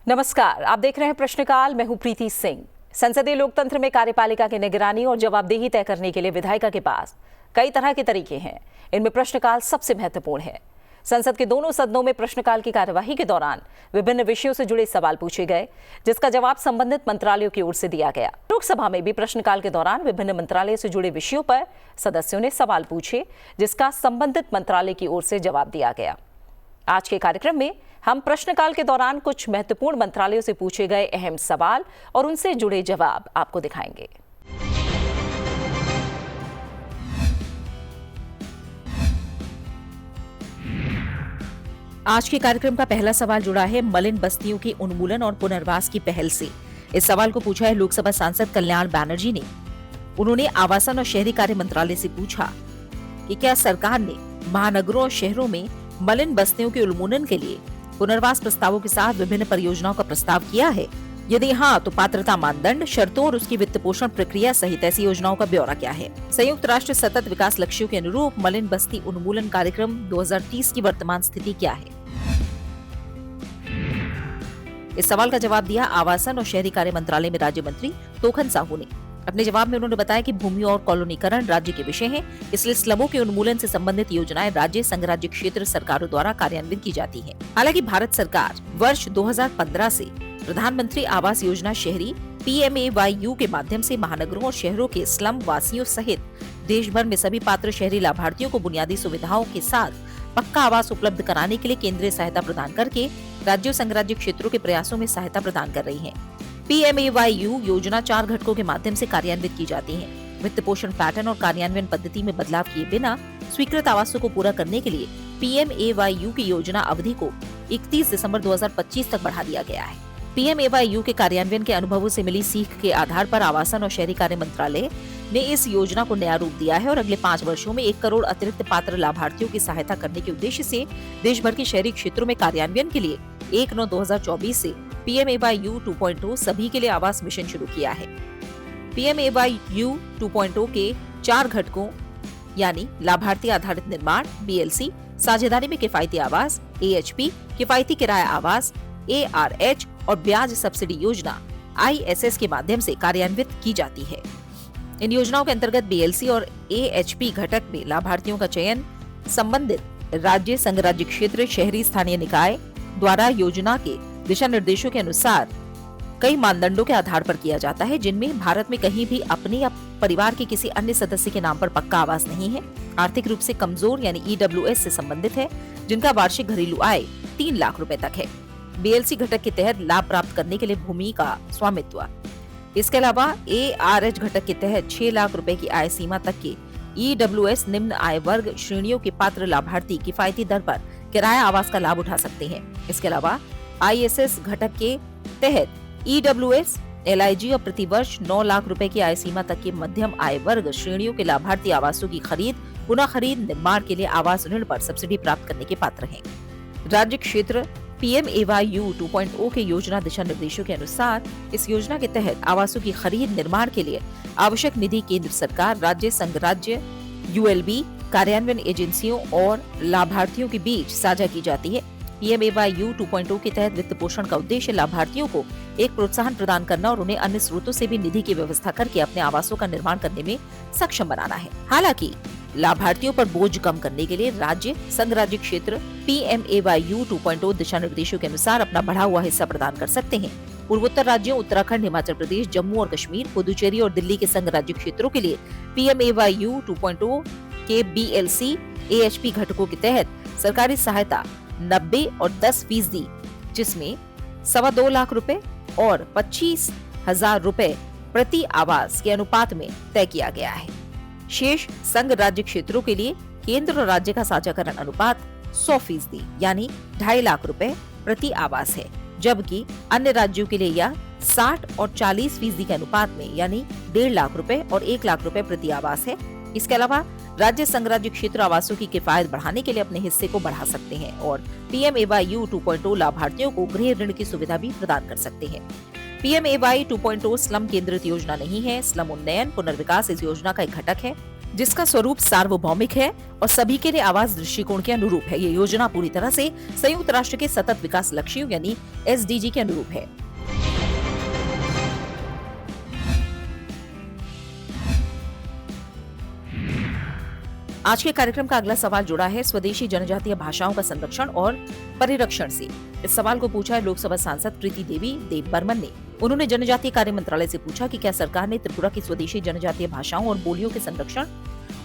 नमस्कार, आप देख रहे हैं प्रश्नकाल। मैं हूं प्रीति सिंह। संसदीय लोकतंत्र में कार्यपालिका की निगरानी और जवाबदेही तय करने के लिए विधायिका के पास कई तरह के तरीके हैं। इनमें प्रश्नकाल सबसे महत्वपूर्ण है। संसद के दोनों सदनों में प्रश्नकाल की कार्यवाही के दौरान विभिन्न विषयों से जुड़े सवाल पूछे गए, जिसका जवाब संबंधित मंत्रालयों की ओर से दिया गया। लोकसभा में भी प्रश्नकाल के दौरान विभिन्न मंत्रालय से जुड़े विषयों पर सदस्यों ने सवाल पूछे, जिसका संबंधित मंत्रालय की ओर से जवाब दिया गया। आज के कार्यक्रम में हम प्रश्नकाल के दौरान कुछ महत्वपूर्ण मंत्रालयों से पूछे गए अहम सवाल और उनसे जुड़े जवाब आपको दिखाएंगे। आज के कार्यक्रम का पहला सवाल जुड़ा है मलिन बस्तियों के उन्मूलन और पुनर्वास की पहल से। इस सवाल को पूछा है लोकसभा सांसद कल्याण बैनर्जी ने। उन्होंने आवासन और शहरी कार्य मंत्रालय से पूछा कि क्या सरकार ने महानगरों और शहरों में मलिन बस्तियों के उन्मूलन के लिए पुनर्वास प्रस्तावों के साथ विभिन्न परियोजनाओं का प्रस्ताव किया है। यदि हाँ, तो पात्रता मानदंड, शर्तों और उसकी वित्त पोषण प्रक्रिया सहित ऐसी योजनाओं का ब्यौरा क्या है। संयुक्त राष्ट्र सतत विकास लक्ष्यों के अनुरूप मलिन बस्ती उन्मूलन कार्यक्रम 2030 की वर्तमान स्थिति क्या है। इस सवाल का जवाब दिया आवासन और शहरी कार्य मंत्रालय में राज्य मंत्री तोखन साहू ने। अपने जवाब में उन्होंने बताया कि भूमि और कॉलोनीकरण राज्य के विषय हैं, इसलिए स्लमों के उन्मूलन से संबंधित योजनाएं राज्य संघ राज्य क्षेत्र सरकारों द्वारा कार्यान्वित की जाती हैं। हालांकि भारत सरकार वर्ष 2015 से प्रधानमंत्री आवास योजना शहरी PMAYU के माध्यम से महानगरों और शहरों के स्लम वासियों सहित देश भर में सभी पात्र शहरी लाभार्थियों को बुनियादी सुविधाओं के साथ पक्का आवास उपलब्ध कराने के लिए केंद्रीय सहायता प्रदान करके राज्यों संघ राज्य क्षेत्रों के प्रयासों में सहायता प्रदान कर रही है। PMAYU योजना 4 घटकों के माध्यम से कार्यान्वित की जाती है। वित्त पोषण पैटर्न और कार्यान्वयन पद्धति में बदलाव किए बिना स्वीकृत आवासों को पूरा करने के लिए PMAYU की योजना अवधि को 31 दिसंबर 2025 तक बढ़ा दिया गया है। PMAYU के कार्यान्वयन के अनुभवों से मिली सीख के आधार पर आवासन और शहरी कार्य मंत्रालय ने इस योजना को नया रूप दिया है और अगले 5 वर्षों में 1 करोड़ अतिरिक्त पात्र लाभार्थियों की सहायता करने के उद्देश्य से देश भर के शहरी क्षेत्रों में कार्यान्वयन के लिए 1/9/2024 से PMAYU 2.0 सभी के लिए आवास मिशन शुरू किया है। PMAYU 2.0 के 4 घटकों यानी लाभार्थी आधारित निर्माण BLC, साझेदारी में किफायती आवास AHP, किफायती किराया आवास ARH और ब्याज सब्सिडी योजना ISS के माध्यम से कार्यान्वित की जाती है। इन योजनाओं के अंतर्गत BLC और AHP घटक में लाभार्थियों का चयन संबंधित राज्य संघ राज्य क्षेत्र शहरी स्थानीय निकाय द्वारा योजना के दिशा निर्देशों के अनुसार कई मानदंडों के आधार पर किया जाता है, जिनमें भारत में कहीं भी अपने या परिवार के किसी अन्य सदस्य के नाम पर पक्का आवास नहीं है, आर्थिक रूप से कमजोर यानी EWS से संबंधित है, जिनका वार्षिक घरेलू आय 3 लाख रुपए तक है। BLC घटक के तहत लाभ प्राप्त करने के लिए भूमि का स्वामित्व। इसके अलावा ARH घटक के तहत 6 लाख रुपए की आय सीमा तक के EWS निम्न आय वर्ग श्रेणियों के पात्र लाभार्थी किफायती दर पर किराया आवास का लाभ उठा सकते हैं। इसके अलावा ISS घटक के तहत EWS, LIG और प्रतिवर्ष 9 लाख रुपए की आय सीमा तक के मध्यम आय वर्ग श्रेणियों के लाभार्थी आवासों की खरीद, पुनः खरीद, निर्माण के लिए आवास ऋण पर सब्सिडी प्राप्त करने के पात्र हैं। राज्य क्षेत्र PMAYU 2.0 के योजना दिशा निर्देशों के अनुसार इस योजना के तहत आवासों की खरीद निर्माण के लिए आवश्यक निधि केंद्र सरकार, राज्य संघ राज्य, ULB, कार्यान्वयन एजेंसियों और लाभार्थियों के बीच साझा की जाती है। PMAYU 2.0 के तहत वित्त पोषण का उद्देश्य लाभार्थियों को एक प्रोत्साहन प्रदान करना और उन्हें अन्य स्रोतों से भी निधि की व्यवस्था करके अपने आवासों का निर्माण करने में सक्षम बनाना है। हालांकि लाभार्थियों पर बोझ कम करने के लिए राज्य संघ राज्य क्षेत्र PMAYU 2.0 दिशा निर्देशों के अनुसार अपना बढ़ा हुआ हिस्सा प्रदान कर सकते हैं। पूर्वोत्तर राज्यों उत्तराखंड, हिमाचल प्रदेश, जम्मू और कश्मीर, पुदुचेरी और दिल्ली के संघ राज्य क्षेत्रों के लिए PMAYU 2.0 के BLC AHP घटकों के तहत सरकारी सहायता 90 और 10%, जिसमें 2.25 लाख रुपए और 25,000 रुपए प्रति आवास के अनुपात में तय किया गया है। शेष संघ राज्य क्षेत्रों के लिए केंद्र और राज्य का साझाकरण अनुपात 100% यानी 2.5 लाख रुपए प्रति आवास है, जबकि अन्य राज्यों के लिए यह 60 और 40% के अनुपात में यानी 1.5 लाख रुपए और 1 लाख रुपए प्रति आवास है। इसके अलावा राज्य संघ राज्य क्षेत्र आवासों की किफायत बढ़ाने के लिए अपने हिस्से को बढ़ा सकते हैं और PMAYU 2.0 लाभार्थियों को गृह ऋण की सुविधा भी प्रदान कर सकते हैं। PMAY 2.0 स्लम केंद्रित योजना नहीं है। स्लम उन्नयन पुनर्विकास इस योजना का एक घटक है। जिसका स्वरूप सार्वभौमिक है और सभी के लिए आवास दृष्टिकोण के अनुरूप है। ये योजना पूरी तरह से संयुक्त राष्ट्र के सतत विकास लक्ष्यों यानी SDG के अनुरूप है। आज के कार्यक्रम का अगला सवाल जुड़ा है स्वदेशी जनजातीय भाषाओं का संरक्षण और परिरक्षण से। इस सवाल को पूछा है लोकसभा सांसद प्रीति देवी देव बर्मन ने। उन्होंने जनजातीय कार्य मंत्रालय से पूछा कि क्या सरकार ने त्रिपुरा की स्वदेशी जनजातीय भाषाओं और बोलियों के संरक्षण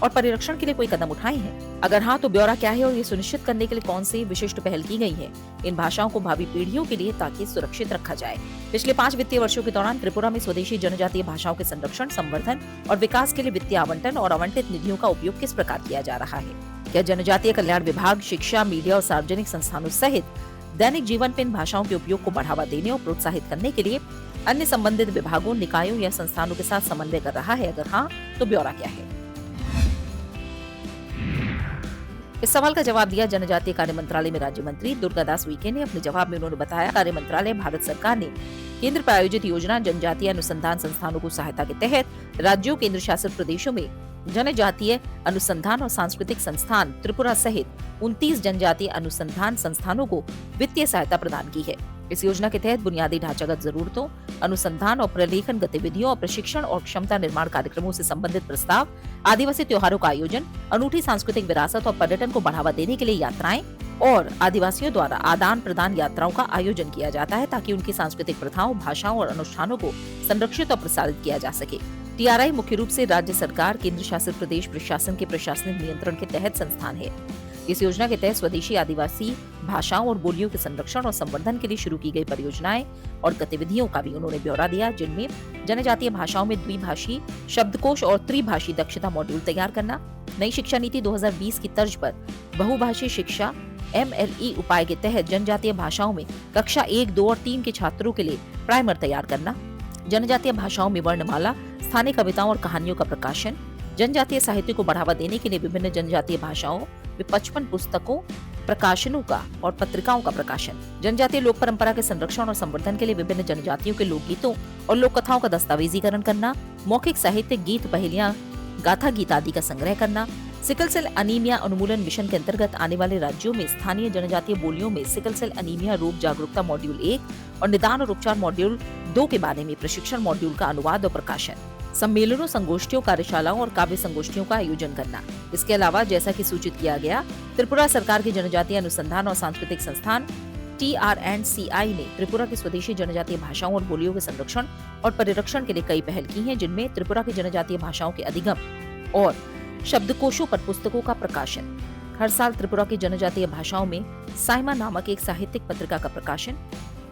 और परिरक्षण के लिए कोई कदम उठाए हैं? अगर हाँ तो ब्यौरा क्या है और ये सुनिश्चित करने के लिए कौन सी विशिष्ट पहल की गई है इन भाषाओं को भावी पीढ़ियों के लिए ताकि सुरक्षित रखा जाए। पिछले 5 वित्तीय वर्षों के दौरान त्रिपुरा में स्वदेशी जनजातीय भाषाओं के संरक्षण, संवर्धन और विकास के लिए वित्तीय आवंटन और आवंटित निधियों का उपयोग किस प्रकार किया जा रहा है? क्या जनजातीय कल्याण विभाग, शिक्षा, मीडिया और सार्वजनिक संस्थानों सहित दैनिक जीवन में इन भाषाओं के उपयोग को बढ़ावा देने और प्रोत्साहित करने के लिए अन्य संबंधित विभागों, निकायों या संस्थानों के साथ समन्वय कर रहा है? अगर हाँ तो ब्यौरा क्या है? इस सवाल का जवाब दिया जनजातीय कार्य मंत्रालय में राज्य मंत्री दुर्गादास उइके ने। अपने जवाब में उन्होंने बताया कार्य मंत्रालय भारत सरकार ने केंद्र प्रायोजित योजना जनजातीय अनुसंधान संस्थानों को सहायता के तहत राज्यों, केंद्र शासित प्रदेशों में जनजातीय अनुसंधान और सांस्कृतिक संस्थान त्रिपुरा सहित 29 जनजातीय अनुसंधान संस्थानों को वित्तीय सहायता प्रदान की है। इस योजना के तहत बुनियादी ढांचागत जरूरतों, अनुसंधान और प्रलेखन गतिविधियों और प्रशिक्षण और क्षमता निर्माण कार्यक्रमों से संबंधित प्रस्ताव, आदिवासी त्योहारों का आयोजन, अनूठी सांस्कृतिक विरासत और पर्यटन को बढ़ावा देने के लिए यात्राएं और आदिवासियों द्वारा आदान प्रदान यात्राओं का आयोजन किया जाता है ताकि उनकी सांस्कृतिक प्रथाओं, भाषाओं और अनुष्ठानों को संरक्षित और प्रसारित किया जा सके। TRI मुख्य रूप से राज्य सरकार, केंद्र शासित प्रदेश प्रशासन के प्रशासनिक नियंत्रण के तहत संस्थान है। इस योजना के तहत स्वदेशी आदिवासी भाषाओं और बोलियों के संरक्षण और संवर्धन के लिए शुरू की गई परियोजनाएं और गतिविधियों का भी उन्होंने ब्यौरा दिया, जिनमें जनजातीय भाषाओं में द्विभाषी शब्दकोश और त्रिभाषी दक्षता मॉड्यूल तैयार करना, नई शिक्षा नीति 2020 की तर्ज पर बहुभाषी शिक्षा MLE उपाय के तहत जनजातीय भाषाओं में कक्षा 1, 2 और 3 के छात्रों के लिए प्राइमर तैयार करना, जनजातीय भाषाओं में वर्णमाला, स्थानीय कविताओं और कहानियों का प्रकाशन, जनजातीय साहित्य को बढ़ावा देने के लिए विभिन्न जनजातीय भाषाओं में 55 पुस्तकों, प्रकाशनों का और पत्रिकाओं का प्रकाशन, जनजातीय लोक परंपरा के संरक्षण और संवर्धन के लिए विभिन्न जनजातियों के लोकगीतों और लोक कथाओं का दस्तावेजीकरण करना, मौखिक साहित्य, गीत, पहेलियां, गाथा गीत आदि का संग्रह करना, सिकल सेल अनीमिया उन्मूलन मिशन के अंतर्गत आने वाले राज्यों में स्थानीय जनजातीय बोलियों में सिकल सेल अनीमिया रोग जागरूकता मॉड्यूल 1 और निदान और उपचार मॉड्यूल 2 के बारे में प्रशिक्षण मॉड्यूल का अनुवाद और प्रकाशन, सम्मेलनों, संगोष्ठियों, कार्यशालाओं और काव्य संगोष्ठियों का आयोजन करना। इसके अलावा जैसा कि सूचित किया गया, त्रिपुरा सरकार की जनजातीय अनुसंधान और सांस्कृतिक संस्थान TR&CI ने त्रिपुरा की स्वदेशी जनजातीय भाषाओं और बोलियों के संरक्षण और परिरक्षण के लिए कई पहल की हैं, जिनमें त्रिपुरा की जनजातीय भाषाओं के अधिगम और शब्दकोशों पर पुस्तकों का प्रकाशन, हर साल त्रिपुरा की जनजातीय भाषाओं में साइमा नामक एक साहित्यिक पत्रिका का प्रकाशन,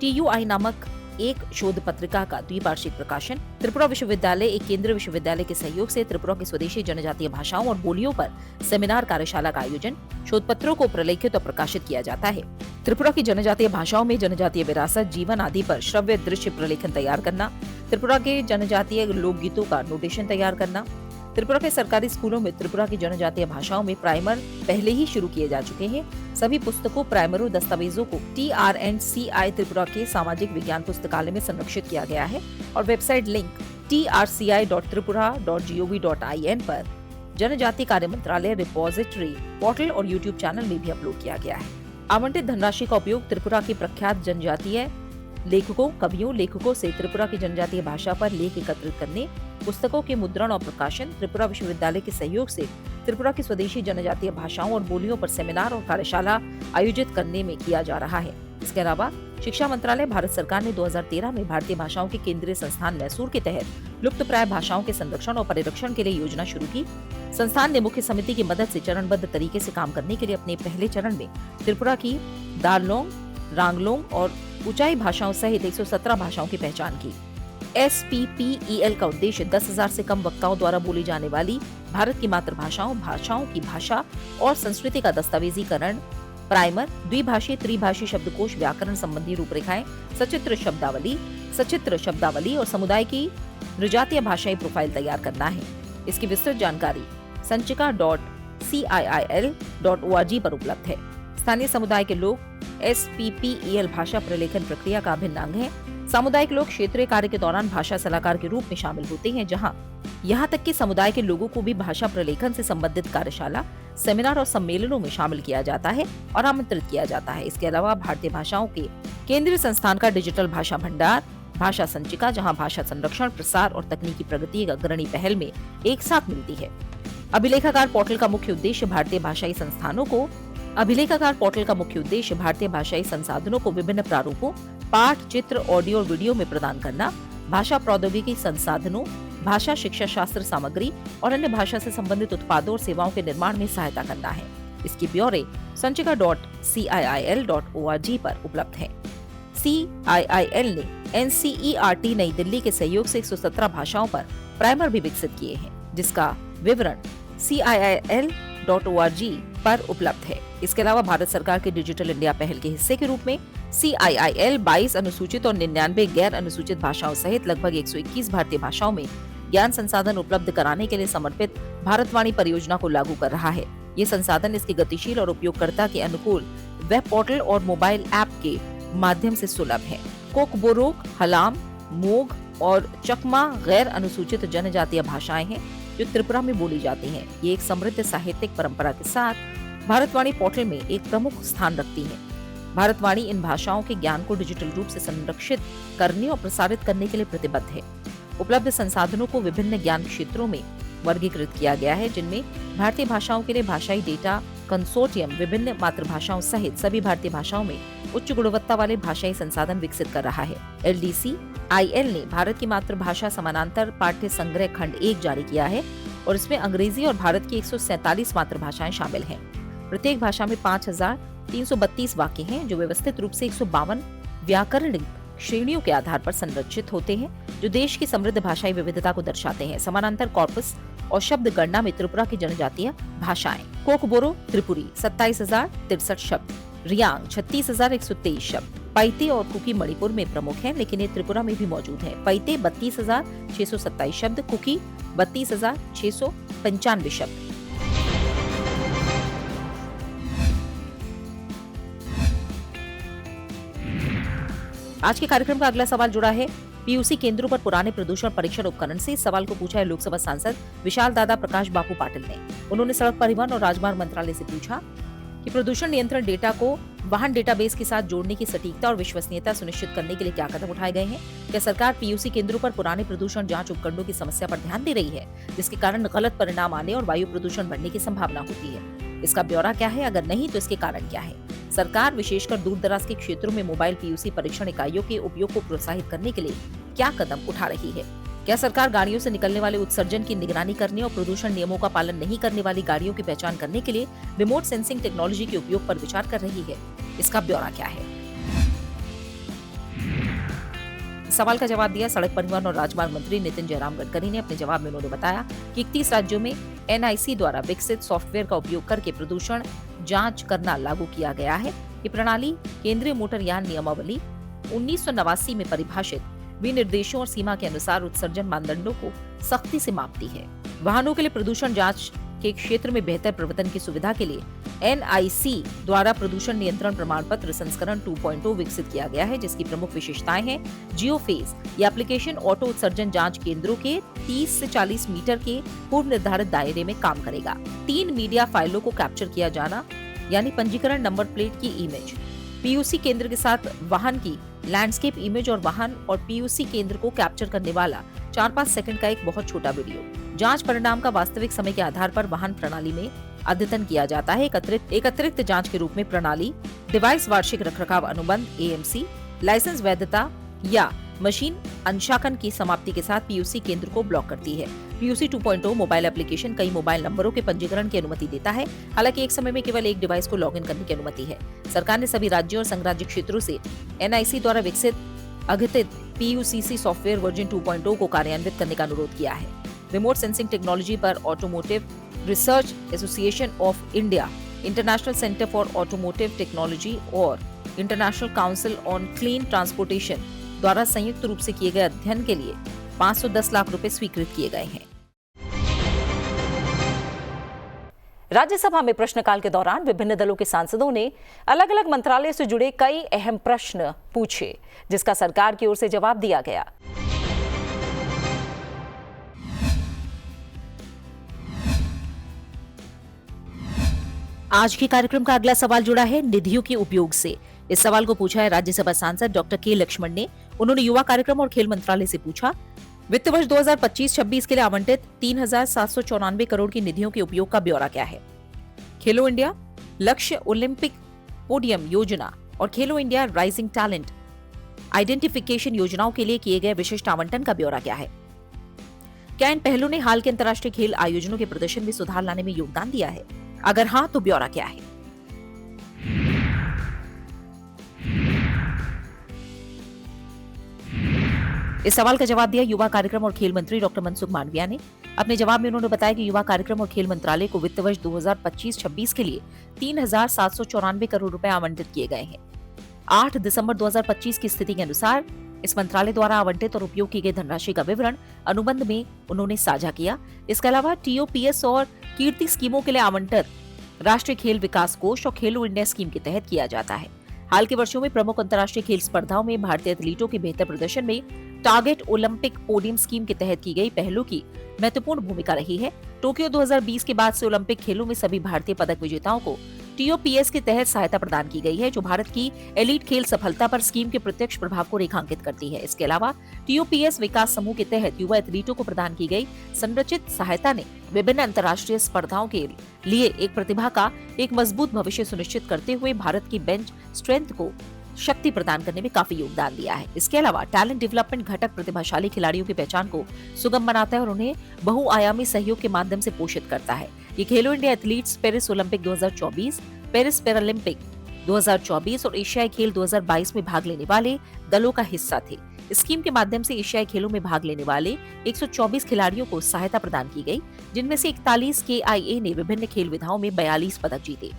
TUI नामक एक शोध पत्रिका का द्विवार्षिक प्रकाशन, त्रिपुरा विश्वविद्यालय एक केंद्रीय विश्वविद्यालय के सहयोग से त्रिपुरा की स्वदेशी जनजातीय भाषाओं और बोलियों पर सेमिनार, कार्यशाला का आयोजन, शोध पत्रों को प्रलेखित और प्रकाशित किया जाता है। त्रिपुरा की जनजातीय भाषाओं में जनजातीय विरासत, जीवन आदि पर श्रव्य दृश्य प्रलेखन तैयार करना, त्रिपुरा के जनजातीय लोकगीतों का नोटेशन तैयार करना। त्रिपुरा के सरकारी स्कूलों में त्रिपुरा की जनजातीय भाषाओं में प्राइमर पहले ही शुरू किए जा चुके हैं। सभी पुस्तकों, प्राइमरों, दस्तावेजों को TR&CI त्रिपुरा के सामाजिक विज्ञान पुस्तकालय में संरक्षित किया गया है और वेबसाइट लिंक trci.tripura.gov.in पर जनजातीय कार्य मंत्रालय रिपोजिटरी पोर्टल और YouTube चैनल में भी अपलोड किया गया है। आवंटित धनराशि का उपयोग त्रिपुरा की प्रख्यात जनजातीय लेखकों, कवियों, लेखकों से त्रिपुरा की जनजातीय भाषा पर लेख एकत्रित करने, पुस्तकों के मुद्रण और प्रकाशन, त्रिपुरा विश्वविद्यालय के सहयोग से त्रिपुरा की स्वदेशी जनजातीय भाषाओं और बोलियों पर सेमिनार और कार्यशाला आयोजित करने में किया जा रहा है। इसके अलावा शिक्षा मंत्रालय, भारत सरकार ने 2013 में भारतीय भाषाओं के केंद्रीय संस्थान मैसूर के तहत लुप्तप्राय भाषाओं के संरक्षण और परिरक्षण के लिए योजना शुरू की। संस्थान ने मुख्य समिति की मदद से चरणबद्ध तरीके से काम करने के लिए अपने पहले चरण में त्रिपुरा की दारलोंग, रांगलोंग और ऊंचाई भाषाओं सहित 117 भाषाओं की पहचान की। SPPEL का उद्देश्य 10,000 से कम वक्ताओं द्वारा बोली जाने वाली भारत की मातृभाषाओं, भाषाओं की भाषा और संस्कृति का दस्तावेजीकरण, प्राइमर, द्विभाषी, त्रिभाषी शब्दकोश, व्याकरण संबंधी रूपरेखाएं, सचित्र शब्दावली और समुदाय की नृजातीय भाषाई प्रोफाइल तैयार करना है। इसकी विस्तृत जानकारी sanchika.ciil.org पर उपलब्ध है। स्थानीय समुदाय के लोग SPPEL भाषा प्रलेखन प्रक्रिया का अभिन्न अंग है। सामुदायिक लोग क्षेत्रीय कार्य के दौरान भाषा सलाहकार के रूप में शामिल होते हैं, जहां यहाँ तक कि समुदाय के लोगों को भी भाषा प्रलेखन से संबंधित कार्यशाला, सेमिनार और सम्मेलनों में शामिल किया जाता है और आमंत्रित किया जाता है। इसके अलावा भारतीय भाषाओं के केंद्रीय संस्थान का डिजिटल भाषा भंडार, भाषा संचिका, जहाँ भाषा संरक्षण, प्रसार और तकनीकी प्रगति एक अग्रणी पहल में एक साथ मिलती है। अभिलेखागार पोर्टल का मुख्य उद्देश्य भारतीय भाषाई संसाधनों को विभिन्न प्रारूपों, पाठ, चित्र, ऑडियो और वीडियो में प्रदान करना, भाषा प्रौद्योगिकी संसाधनों, भाषा शिक्षा शास्त्र सामग्री और अन्य भाषा से संबंधित उत्पादों और सेवाओं के निर्माण में सहायता करना है। इसकी ब्यौरे sanchika.ciil.org पर उपलब्ध है। CIIL ने NCERT नई दिल्ली के सहयोग से 117 भाषाओं पर प्राइमर भी विकसित किए हैं, जिसका विवरण CIIL.org पर उपलब्ध है। इसके अलावा भारत सरकार के डिजिटल इंडिया पहल के हिस्से के रूप में CIIL 22 अनुसूचित और 99 गैर अनुसूचित भाषाओं सहित लगभग 121 भारतीय भाषाओं में ज्ञान संसाधन उपलब्ध कराने के लिए समर्पित भारतवाणी परियोजना को लागू कर रहा है। ये संसाधन इसके गतिशील और उपयोगकर्ता के अनुकूल वेब पोर्टल और मोबाइल ऐप के माध्यम से सुलभ है। कोकबोरोक, हलाम, मोग और चकमा गैर अनुसूचित जनजातीय भाषाएं हैं जो त्रिपुरा में बोली जाती हैं। ये एक समृद्ध साहित्यिक परंपरा के साथ भारतवाणी पोर्टल में एक प्रमुख स्थान रखती है। भारतवाणी इन भाषाओं के ज्ञान को डिजिटल रूप से संरक्षित करने और प्रसारित करने के लिए प्रतिबद्ध है। उपलब्ध संसाधनों को विभिन्न ज्ञान क्षेत्रों में वर्गीकृत किया गया है, जिनमें भारतीय भाषाओं के लिए भाषाई डेटा कंसोर्टियम विभिन्न मातृभाषाओं सहित सभी भारतीय भाषाओं में उच्च गुणवत्ता वाले भाषाई संसाधन विकसित कर रहा है। LDC-IL ने भारत की मातृभाषा समानांतर पाठ्य संग्रह खंड 1 जारी किया है और इसमें अंग्रेजी और भारत की 147 मातृभाषाएं शामिल हैं। प्रत्येक भाषा में 5332 वाक्य हैं, जो व्यवस्थित रूप से 152 व्याकरणिक श्रेणियों के आधार पर संरचित होते हैं, जो देश की समृद्ध भाषाई विविधता को दर्शाते हैं। समानांतर कॉर्पस और शब्द गणना में त्रिपुरा की जनजातीय भाषाएं कोकबोरो त्रिपुरी 27,063 शब्द, रियांग 36,123 शब्द, पैते और कुकी मणिपुर में प्रमुख हैं, लेकिन ये त्रिपुरा में भी मौजूद हैं। पैते 32,627 शब्द, कुकी 32,695 शब्द। आज के कार्यक्रम का अगला सवाल जुड़ा है पीयूसी केंद्रों पर पुराने प्रदूषण परीक्षण उपकरण से। इस सवाल को पूछा है लोकसभा सांसद विशाल दादा प्रकाश बापू पाटिल ने। उन्होंने सड़क परिवहन और राजमार्ग मंत्रालय से पूछा कि प्रदूषण नियंत्रण डेटा को वाहन डेटाबेस के साथ जोड़ने की सटीकता और विश्वसनीयता सुनिश्चित करने के लिए क्या कदम उठाए गए हैं। क्या सरकार पीयूसी केंद्रों पर पुराने प्रदूषण जांच उपकरणों की समस्या पर ध्यान दे रही है, जिसके कारण गलत परिणाम आने और वायु प्रदूषण बढ़ने की संभावना होती है। इसका ब्यौरा क्या है, अगर नहीं तो इसके कारण क्या है। सरकार विशेषकर दूर दराज के क्षेत्रों में मोबाइल पीयूसी परीक्षण इकाइयों के उपयोग को प्रोत्साहित करने के लिए क्या कदम उठा रही है। क्या सरकार गाड़ियों से निकलने वाले उत्सर्जन की निगरानी करने और प्रदूषण नियमों का पालन नहीं करने वाली गाड़ियों की पहचान करने के लिए रिमोट सेंसिंग टेक्नोलॉजी के उपयोग पर विचार कर रही है। इसका ब्यौरा क्या है। सवाल का जवाब दिया सड़क परिवहन और राजमार्ग मंत्री नितिन जयराम गडकरी ने। अपने जवाब में उन्होंने बताया कि 31 राज्यों में NIC द्वारा विकसित सॉफ्टवेयर का उपयोग करके प्रदूषण जांच करना लागू किया गया है। ये प्रणाली केंद्रीय मोटर यान नियमावली 1989 में परिभाषित विनिर्देशों और सीमा के अनुसार उत्सर्जन मानदंडों को सख्ती से मापती है। वाहनों के लिए प्रदूषण जांच के क्षेत्र में बेहतर प्रवर्तन की सुविधा के लिए NIC द्वारा प्रदूषण नियंत्रण प्रमाण पत्र संस्करण 2.0 विकसित किया गया है, जिसकी प्रमुख विशेषताएं हैं जियोफेज। ये एप्लीकेशन ऑटो उत्सर्जन जांच केंद्रों के 30 से 40 मीटर के पूर्व निर्धारित दायरे में काम करेगा। 3 मीडिया फाइलों को कैप्चर किया जाना, यानी पंजीकरण नंबर प्लेट की इमेज, पीयूसी केंद्र के साथ वाहन की लैंडस्केप इमेज और वाहन और पीयूसी केंद्र को कैप्चर करने वाला 4-5 सेकंड का एक बहुत छोटा वीडियो। जांच परिणाम का वास्तविक समय के आधार पर वाहन प्रणाली में अद्यतन किया जाता है। एक अतिरिक्त जांच के रूप में प्रणाली डिवाइस वार्षिक रखरखाव अनुबंध AMC, लाइसेंस वैधता या मशीन अंशांकन की समाप्ति के साथ पीयूसी केंद्र को ब्लॉक करती है। पीयूसी 2.0 मोबाइल एप्लीकेशन कई मोबाइल नंबरों के पंजीकरण की अनुमति देता है। हालांकि एक समय में केवल एक डिवाइस को लॉगिन करने की अनुमति है। सरकार ने सभी राज्यों और संघराज्य क्षेत्रों से NIC द्वारा विकसित अघटित PUCC सॉफ्टवेयर वर्जन 2.0 को कार्यान्वित करने का अनुरोध किया है। रिमोट सेंसिंग टेक्नोलॉजी पर automotive research association of India, international centre for automotive technology और international council on clean transportation द्वारा संयुक्त रूप से किए गए अध्ययन के लिए 510 लाख रुपए स्वीकृत किए गए हैं। राज्यसभा में प्रश्नकाल के दौरान विभिन्न दलों के सांसदों ने अलग अलग मंत्रालय से जुड़े कई अहम प्रश्न पूछे, जिसका सरकार की ओर से जवाब दिया गया। आज के कार्यक्रम का अगला सवाल जुड़ा है निधियों के उपयोग से। इस सवाल को पूछा है राज्यसभा सांसद डॉक्टर के लक्ष्मण ने। उन्होंने युवा कार्यक्रम और खेल मंत्रालय से पूछा, वित्त वर्ष 2025-26 के लिए आवंटित 3,794 करोड़ की निधियों के उपयोग का ब्यौरा क्या है? खेलो इंडिया, लक्ष्य ओलंपिक पोडियम योजना और खेलो इंडिया राइजिंग टैलेंट आइडेंटिफिकेशन योजनाओं के लिए किए गए विशिष्ट आवंटन का ब्यौरा क्या है? क्या इन पहलों ने हाल के अंतर्राष्ट्रीय खेल आयोजनों के प्रदर्शन में सुधार लाने में योगदान दिया है? अगर हाँ, तो ब्यौरा क्या है? इस सवाल का जवाब दिया युवा कार्यक्रम और खेल मंत्री डॉक्टर मनसुख मांडविया ने। अपने जवाब में उन्होंने बताया कि युवा कार्यक्रम और खेल मंत्रालय को वित्त वर्ष 2025-26 के लिए 3,794 करोड़ रुपए आवंटित किए गए हैं। 8 दिसंबर 2025 की स्थिति के अनुसार इस मंत्रालय द्वारा आवंटित और उपयोग की गई धनराशि का विवरण अनुबंध में उन्होंने साझा किया। इसके अलावा टीओपीएस और कीर्ति स्कीमों के लिए आवंटन राष्ट्रीय खेल विकास कोष और खेलो इंडिया स्कीम के तहत किया जाता है। हाल के वर्षों में प्रमुख अंतर्राष्ट्रीय खेल स्पर्धाओं में भारतीय एथलीटों के बेहतर प्रदर्शन में टारगेट ओलंपिक पोडियम स्कीम के तहत की गई पहलों की महत्वपूर्ण भूमिका रही है। टोक्यो 2020 के बाद से ओलंपिक खेलों में सभी भारतीय पदक विजेताओं को टीओपीएस के तहत सहायता प्रदान की गई है, जो भारत की एलीट खेल सफलता पर स्कीम के प्रत्यक्ष प्रभाव को रेखांकित करती है। इसके अलावा टीओपीएस विकास समूह के तहत युवा एथलीटों को प्रदान की गई संरचित सहायता ने विभिन्न अंतर्राष्ट्रीय स्पर्धाओं के लिए एक प्रतिभा का एक मजबूत भविष्य सुनिश्चित करते हुए भारत की बेंच स्ट्रेंथ को शक्ति प्रदान करने में काफी योगदान दिया है। इसके अलावा टैलेंट डेवलपमेंट घटक प्रतिभाशाली खिलाड़ियों की पहचान को सुगम बनाता है और उन्हें बहुआयामी सहयोग के माध्यम से पोषित करता है। ये खेलो India athletes Paris Olympic 2024, Paris Paralympic 2024 और एशियाई खेल 2022 में भाग लेने वाले दलों का हिस्सा थे। स्कीम के माध्यम से एशियाई खेलों में भाग लेने वाले 124 खिलाड़ियों को सहायता प्रदान की गई, जिनमें से 41 KIA ने विभिन्न खेल विधाओं में 42 पदक जीते।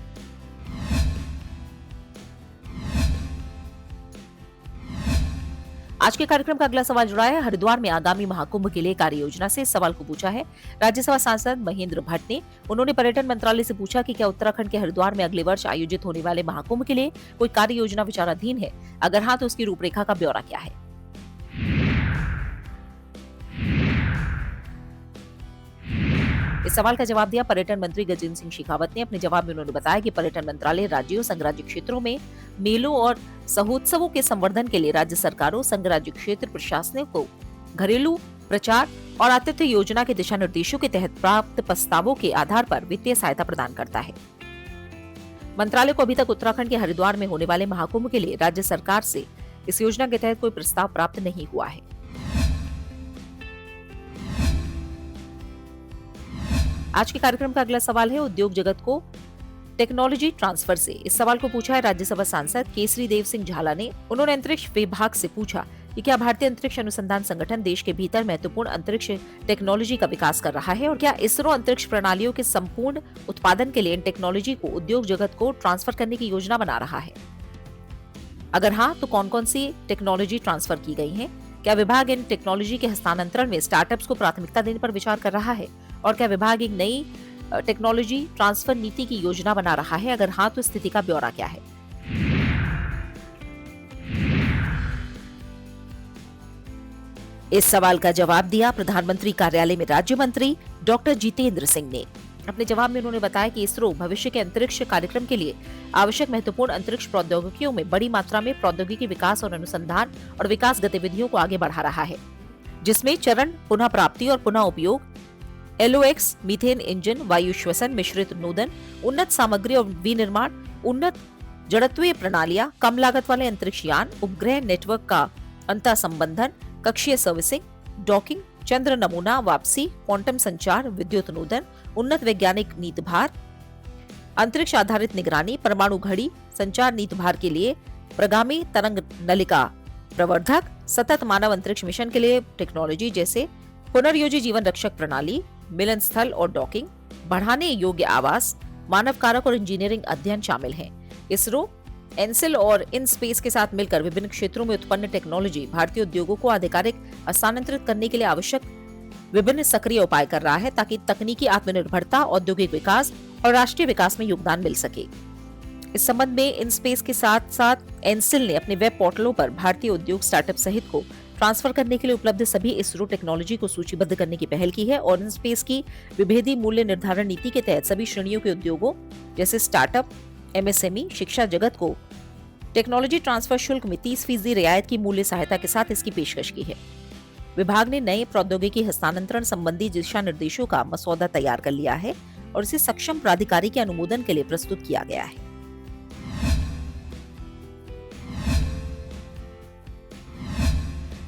आज के कार्यक्रम का अगला सवाल जुड़ा है हरिद्वार में आगामी महाकुंभ के लिए कार्य योजना से। इस सवाल को पूछा है राज्यसभा सांसद महेंद्र भट्ट ने। उन्होंने पर्यटन मंत्रालय से पूछा कि क्या उत्तराखंड के हरिद्वार में अगले वर्ष आयोजित होने वाले महाकुंभ के लिए कोई कार्य योजना विचाराधीन है? अगर हाँ, तो उसकी रूपरेखा का ब्यौरा क्या है? इस सवाल का जवाब दिया पर्यटन मंत्री गजेंद्र सिंह शेखावत ने। अपने जवाब में उन्होंने बताया कि पर्यटन मंत्रालय राज्यों, संघ राज्य क्षेत्रों में मेलों और सहोत्सवों के संवर्धन के लिए राज्य सरकारों, संघ राज्य क्षेत्र प्रशासनों को घरेलू प्रचार और आतिथ्य योजना के दिशा निर्देशों के तहत प्राप्त प्रस्तावों के आधार पर वित्तीय सहायता प्रदान करता है। मंत्रालय को अभी तक उत्तराखंड के हरिद्वार में होने वाले महाकुंभ के लिए राज्य सरकार से इस योजना के तहत कोई प्रस्ताव प्राप्त नहीं हुआ है। आज के कार्यक्रम का अगला सवाल है उद्योग जगत को टेक्नोलॉजी ट्रांसफर से। इस सवाल को पूछा है राज्यसभा सांसद केसरी देव सिंह झाला ने। उन्होंने अंतरिक्ष विभाग से पूछा कि क्या भारतीय अंतरिक्ष अनुसंधान संगठन देश के भीतर महत्वपूर्ण अंतरिक्ष टेक्नोलॉजी का विकास कर रहा है और क्या इसरो अंतरिक्ष प्रणालियों के संपूर्ण उत्पादन के लिए इन टेक्नोलॉजी को उद्योग जगत को ट्रांसफर करने की योजना बना रहा है? अगर हाँ, तो कौन कौन सी टेक्नोलॉजी ट्रांसफर की गई है? क्या विभाग इन टेक्नोलॉजी के हस्तांतरण में स्टार्टअप्स को प्राथमिकता देने पर विचार कर रहा है? और क्या विभाग एक नई टेक्नोलॉजी ट्रांसफर नीति की योजना बना रहा है? अगर हाँ, तो स्थिति का ब्यौरा क्या है? इस सवाल का जवाब दिया प्रधानमंत्री कार्यालय में राज्य मंत्री डॉक्टर जितेंद्र सिंह ने। अपने जवाब में उन्होंने बताया कि इसरो भविष्य के अंतरिक्ष कार्यक्रम के लिए आवश्यक महत्वपूर्ण अंतरिक्ष प्रौद्योगिकियों में बड़ी मात्रा में प्रौद्योगिकी विकास और अनुसंधान और विकास गतिविधियों को आगे बढ़ा रहा है, जिसमें चरण पुनः प्राप्ति और पुनः उपयोग, LOX, मीथेन इंजन, वायु श्वसन, मिश्रित नोदन, उन्नत सामग्री और विनिर्माण, उन्नत जड़त्वीय प्रणालियां, कम लागत वाले अंतरिक्ष यान, उपग्रह नेटवर्क का अंतर संबंधन, कक्षीय सर्विसिंग, डॉकिंग, चंद्र नमूना वापसी, क्वांटम संचार, विद्युत नोदन, उन्नत वैज्ञानिक नीति भार, अंतरिक्ष आधारित निगरानी, परमाणु घड़ी, संचार नीति भार के लिए प्रगामी तरंग नलिका प्रवर्धक, सतत मानव अंतरिक्ष मिशन के लिए टेक्नोलॉजी जैसे पुनर्योजी जीवन रक्षक प्रणाली, मिलन स्थल और डॉकिंग, बढ़ाने योग्य आवास, मानव कारक और इंजीनियरिंग अध्ययन शामिल हैं। इसरो, एनसिल और इन स्पेस के साथ मिलकर विभिन्न क्षेत्रों में उत्पन्न टेक्नोलॉजी भारतीय उद्योगों को आधिकारिक हस्तांतरित करने के लिए आवश्यक विभिन्न सक्रिय उपाय कर रहा है, ताकि तकनीकी आत्मनिर्भरता, औद्योगिक विकास और राष्ट्रीय विकास में योगदान मिल सके। इस संबंध में इन स्पेस के साथ साथ एनसिल ने अपने वेब पोर्टलों पर भारतीय उद्योग स्टार्टअप सहित को ट्रांसफर करने के लिए उपलब्ध सभी इसरो टेक्नोलॉजी को सूचीबद्ध करने की पहल की है और इन स्पेस की विभेदी मूल्य निर्धारण नीति के तहत सभी श्रेणियों के उद्योगों जैसे स्टार्टअप, एमएसएमई, शिक्षा जगत को टेक्नोलॉजी ट्रांसफर शुल्क में 30% रियायत की मूल्य सहायता के साथ इसकी पेशकश की है। विभाग ने नए प्रौद्योगिकी हस्तांतरण संबंधी दिशा निर्देशों का मसौदा तैयार कर लिया है और इसे सक्षम प्राधिकारी के अनुमोदन के लिए प्रस्तुत किया गया है।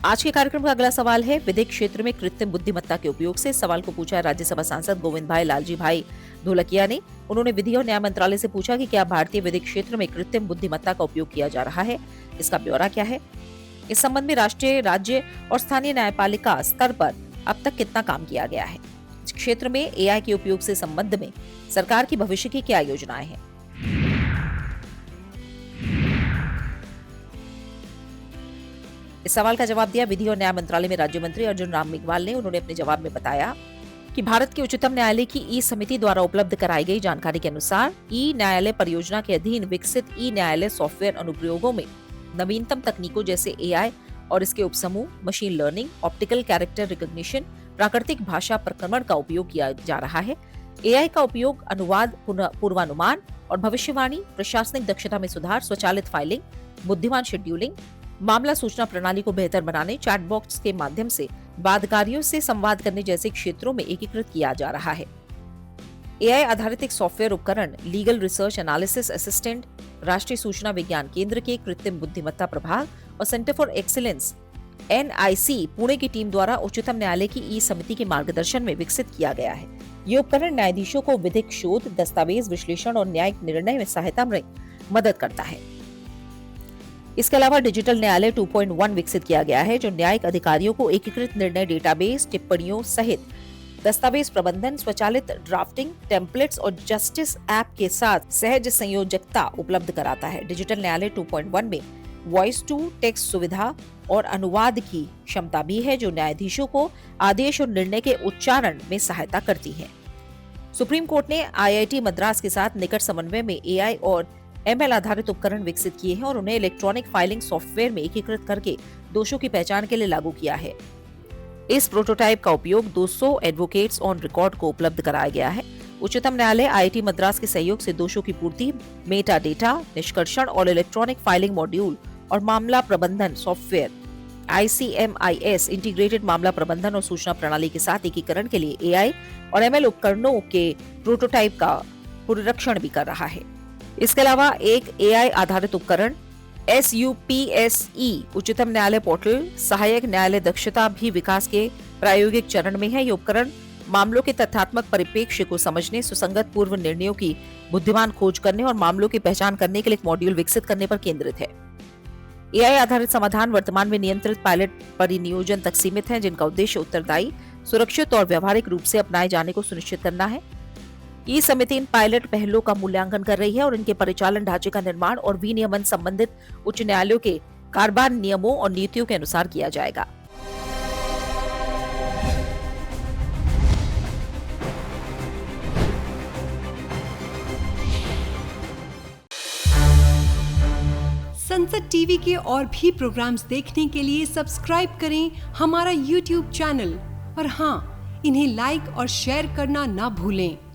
आज के कार्यक्रम का अगला सवाल है, विधिक क्षेत्र में कृत्रिम बुद्धिमत्ता के उपयोग से। सवाल को पूछा है राज्यसभा सांसद गोविंद भाई लालजी भाई ढोलकिया ने। उन्होंने विधि और न्याय मंत्रालय से पूछा कि क्या भारतीय विधिक क्षेत्र में कृत्रिम बुद्धिमत्ता का उपयोग किया जा रहा है, इसका ब्यौरा क्या है। इस संबंध में राष्ट्रीय, राज्य और स्थानीय न्यायपालिका स्तर पर अब तक कितना काम किया गया है। इस क्षेत्र में एआई के उपयोग से संबंध में सरकार की भविष्य की क्या योजनाएं हैं। इस सवाल का जवाब दिया विधि और न्याय मंत्रालय में राज्य मंत्री अर्जुन राम मेघवाल ने। उन्होंने अपने जवाब में बताया कि भारत के उच्चतम न्यायालय की ई समिति द्वारा उपलब्ध कराई गई जानकारी के अनुसार ई न्यायालय परियोजना के अधीन विकसित ई न्यायालय सॉफ्टवेयर अनुप्रयोगों में नवीनतम तकनीकों जैसे एआई और इसके उपसमूह, machine learning, optical character recognition, प्राकृतिक भाषा प्रक्रमण का उपयोग किया जा रहा है। एआई का उपयोग अनुवाद, पूर्वानुमान और भविष्यवाणी, प्रशासनिक दक्षता में सुधार, स्वचालित फाइलिंग, बुद्धिमान शेड्यूलिंग, मामला सूचना प्रणाली को बेहतर बनाने, चैटबॉक्स के माध्यम से वादकारियों से संवाद करने जैसे क्षेत्रों में एकीकृत किया जा रहा है। एआई आधारित एक सॉफ्टवेयर उपकरण लीगल रिसर्च एनालिसिस असिस्टेंट, राष्ट्रीय सूचना विज्ञान केंद्र के कृत्रिम बुद्धिमत्ता प्रभाग और centre for excellence NIC Pune की टीम द्वारा उच्चतम न्यायालय की ई समिति के मार्गदर्शन में विकसित किया गया है। ये उपकरण न्यायाधीशों को विधिक शोध, दस्तावेज विश्लेषण और न्यायिक निर्णय में सहायता में मदद करता है। इसके अलावा डिजिटल न्यायालय 2.1 विकसित किया गया है जो न्यायिक अधिकारियों को एकीकृत निर्णय डेटाबेस, टिप्पणियों सहित दस्तावेज प्रबंधन, स्वचालित ड्राफ्टिंग, टेम्पलेट्स और जस्टिस ऐप के साथ सहज संयोजकता उपलब्ध कराता है। डिजिटल न्यायालय 2.1 में वॉइस टू टेक्स्ट सुविधा और अनुवाद की क्षमता भी है जो न्यायाधीशों को आदेश और निर्णय के उच्चारण में सहायता करती है। सुप्रीम कोर्ट ने IIT मद्रास के साथ निकट समन्वय में AI और ML आधारित उपकरण विकसित किए हैं और उन्हें इलेक्ट्रॉनिक फाइलिंग सॉफ्टवेयर में एकीकृत करके दोषों की पहचान के लिए लागू किया है। इस प्रोटोटाइप का उपयोग 200 एडवोकेट्स ऑन रिकॉर्ड को उपलब्ध कराया गया है। उच्चतम न्यायालय IIT मद्रास के सहयोग से दोषों की पूर्ति, मेटा डेटा निष्कर्षण और इलेक्ट्रॉनिक फाइलिंग मॉड्यूल और मामला प्रबंधन सॉफ्टवेयर ICMIS इंटीग्रेटेड मामला प्रबंधन और सूचना प्रणाली के साथ एकीकरण के लिए AI और ML उपकरणों के प्रोटोटाइप का पुनरीक्षण भी कर रहा है। इसके अलावा एक AI आधारित उपकरण SUPSE उच्चतम न्यायालय पोर्टल सहायक न्यायालय दक्षता भी विकास के प्रायोगिक चरण में है। ये उपकरण मामलों के तथ्यात्मक परिप्रेक्ष्य को समझने, सुसंगत पूर्व निर्णयों की बुद्धिमान खोज करने और मामलों की पहचान करने के लिए एक मॉड्यूल विकसित करने पर केंद्रित है। AI आधारित समाधान वर्तमान में नियंत्रित पायलट परिनियोजन तक सीमित है, जिनका उद्देश्य उत्तरदायी, सुरक्षित और व्यवहारिक रूप से अपनाए जाने को सुनिश्चित करना है। ई समिति इन पायलट पहलों का मूल्यांकन कर रही है और इनके परिचालन ढांचे का निर्माण और विनियमन संबंधित उच्च न्यायालयों के कारबार नियमों और नीतियों के अनुसार किया जाएगा। संसद टीवी के और भी प्रोग्राम्स देखने के लिए सब्सक्राइब करें हमारा YouTube चैनल और हाँ, इन्हें लाइक और शेयर करना ना भूलें।